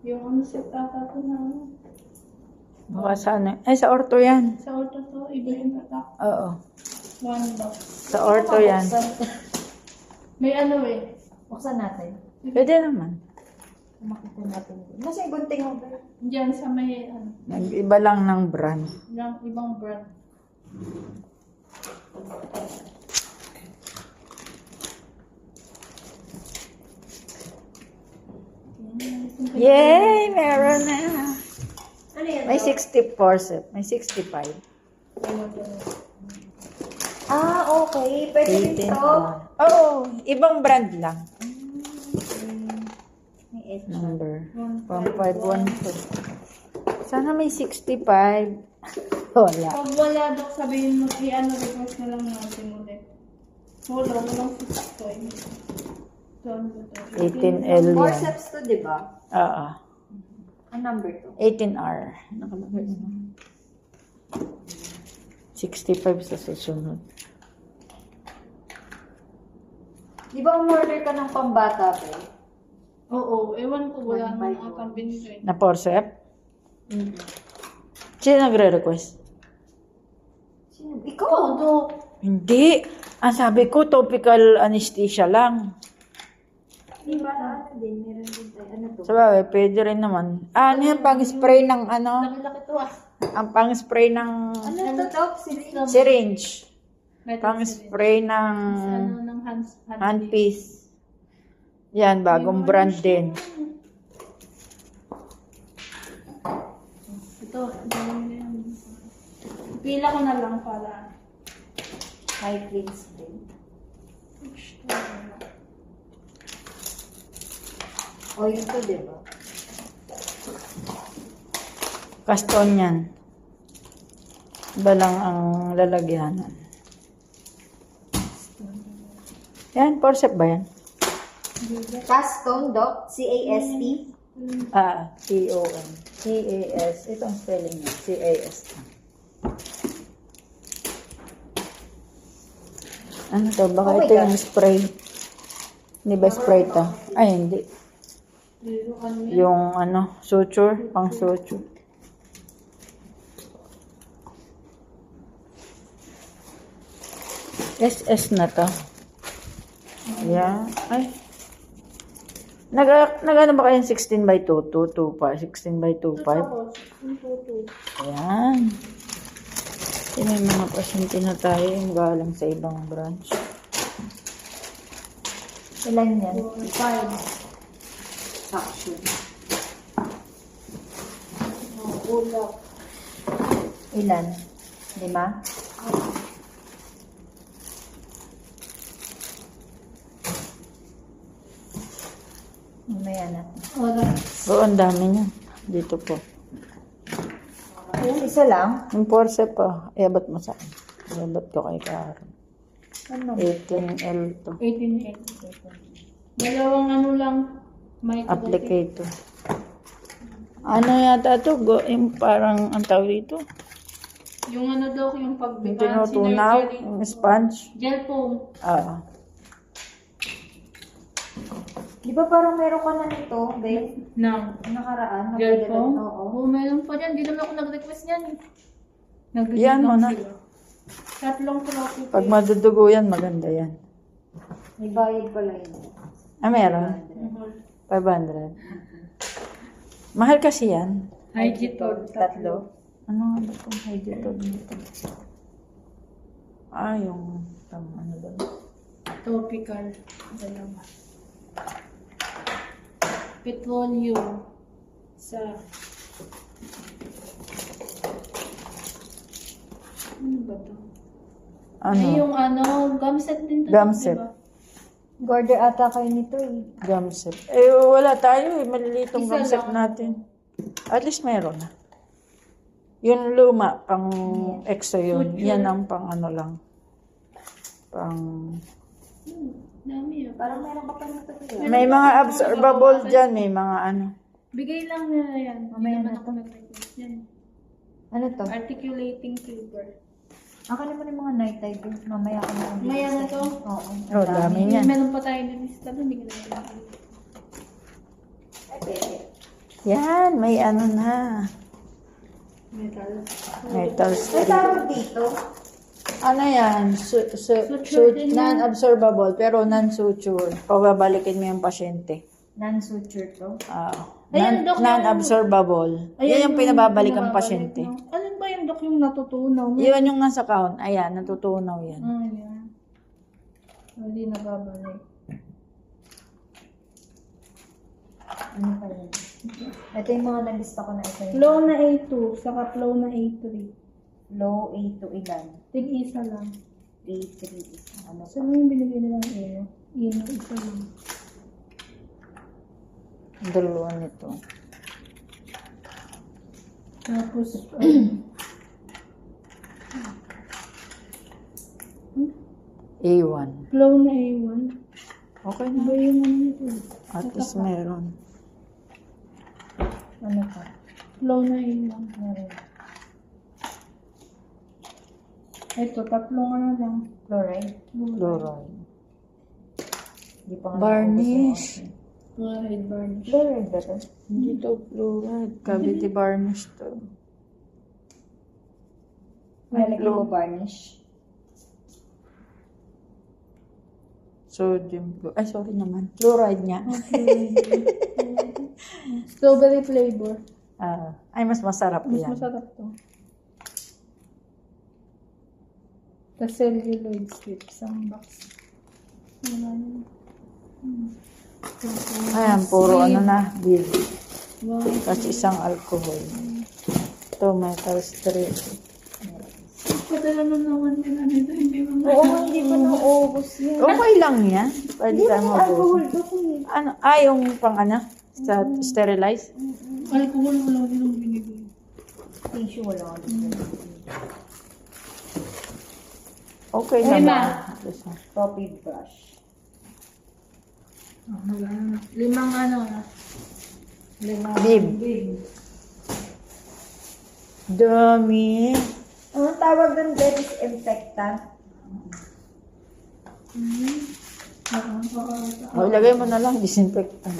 Yung ano set ata to na ano. Baka sana. Ay, sa orto yan. Sa auto to, iba yung tatak. Oo. One box. Sa orto yan. May ano eh. Buksan natin. Pwede naman. Makita natin. Nasa gunting mo ba? Diyan sa may ano. Nag-iba lang ng brand. Ng ibang brand. Yay! Meron na. Ano yan? May 64 set. May 65. Ah, okay. Pwede 18 ito. Oo. Ibang brand lang. May extra. Number. 1512. Sana may 65. Wala. Pag wala daw sabihin mo, i-ano request na lang natin ulit. Walang 6 18L 4 yan. steps to, di ba? Oo. Ang number to. 18R. Nakalagay na. 65 sa susunod. Di ba umorder ka ng pambata, be? Oo, ewan ko, wala One by nang atang binigay. Na forcep? Sino nagre-request? Sino? Ikaw? Todo. Hindi. Ang sabi ko, topical anesthesia lang. Di ba na ano din? Meron din tayo. Ano to? Sabagay, pwede rin naman. Ano yan, pang-spray ng ano? Laki-laki to ah. Ang pang-spray ng Ano to, Doc? Syringe? syringe. Metal syringe. Pang-spray ng Ano ng handpiece. Yan, bagong brand din. Ito, ganun na yan. Pila ko na lang para. High plates din. O, yun to, di ba? Kaston yan. Iba lang ang lalagyanan. Yan, forceps ba yan? Castone, Doc? C-A-S-T? T-O-N. C-A-S. Ito ang spelling niya. C-A-S. Ano to? Baka Oh my ito God. yung spray. Hindi ba spray to? Ay, hindi. Ano yan? Yung ano, suture. Pang suture. SS na to. Yeah. Ay. Nag-ano ba kayong 16 by 2? 2, 2, 16 by 2, 5? Tapos, yung tuto. Ayan. Ito may mga pasyente na tayo yung galing sa ibang branch. Ilan yan? 5. Suction. Ulap. Ilan? 5? Mamaya natin. Wala. Oo, ang dami niya. Dito po. Isa lang? Yung forceps pa. Iabot mo sa akin. Iabot ko kay Karen. Ano? 18L to. 18. Dalawang ano lang. May Applicator. Ano yata to? Yung parang, ang tawag dito? Yung ano daw, yung Yung pagbitan. tinutunaw, yung sponge. Gel foam. Di ba parang meron ka na nito, babe? Na. Nakaraan? Gel napadala- foam? Oo. Oo, meron pa dyan. Hindi naman ako nag-request yan. Nag-request Yan mo lang na. sila. Tatlong trophy. Pag madudugo yan, maganda yan. May bayad pala yun. Meron. 500. Mahal kasi yan. Hygitol. Tatlo. Ano nga ba itong hydrotol nito? Yung ano ba? Topical. Dalawa. Petroleum. Sa. Ano ba to? Ano? Ay, yung ano, gumset din to. Gumset. Diba? Order ata kayo nito eh. Gumset. Wala tayo eh. Malilitong Isa gumset lang. natin. At least meron na. Yung luma, pang extra yun. Suture. Yan ang pang ano lang. Pang... Dami yun. Parang meron ka pa nito. May mga absorbable dyan. May mga ano. Bigay lang nila yan. Mamaya Hindi naman na ako nag-request yan. Ano to? Articulating fiber. Ako naman yung mga night time. Mamaya ko na. Mamaya na to? Oo. Oh, dami niyan. Meron pa tayo din lista doon. Hindi ko na. Okay. Yan, may ano na. Metal. Metal May strip. tawag dito. Ano yan? Non-absorbable, pero non-suture. Pababalikin mo yung pasyente. Non-suture to. Ayan, Dok, Non-absorbable. Yan yung pinababalik ang pasyente. No? Alin ba yung Dok yung natutunaw? Iwan yung nasa kahon. Ayan, natutunaw yan. Ayan. Hindi nababalik. Ano pa yun? Ito yung mga nalista ko na ito. Flow na A2, saka flow na A3. Low A to ilan? Tig-isa lang. A3 is ano pa? Saan yung binigay nilang Eno? Eno, isa lang. Dalawa nito. Tapos, A1. flow na A1. Okay Iba na. yung ano nito. At least meron. Ano pa? Flow na A1. Meron. Ito, tatlong ano lang. Fluoride? Fluoride. Hindi pa nga Varnish. Fluoride varnish. Fluoride ba ito? Hindi to fluoride. Cavity varnish to. Lalagyan ko varnish. Sodium. Ay, sorry naman. Fluoride niya. Strawberry flavor. Ay, mas masarap Mas yan. masarap to. The celluloid strips ang box. Wala yun. Ayan, puro ano na. Beer. Wow. Tapos isang alcohol. Ito, metal strip. Padala na naman nila nito. Hindi mo Oo, hindi pa nauubos yan. Okay lang yan. Pwede Hindi tayo mo alcohol mabusin. to eh. Ano? Yung pang ano? Sa sterilize? Alcohol wala din ang binigay. Tissue wala ko dito. Okay Ay, naman. Coffee brush. Wala na. Limang ano na. Bib. Dami. Anong tawag doon? Disinfectant? O, ilagay mo na lang, disinfectant.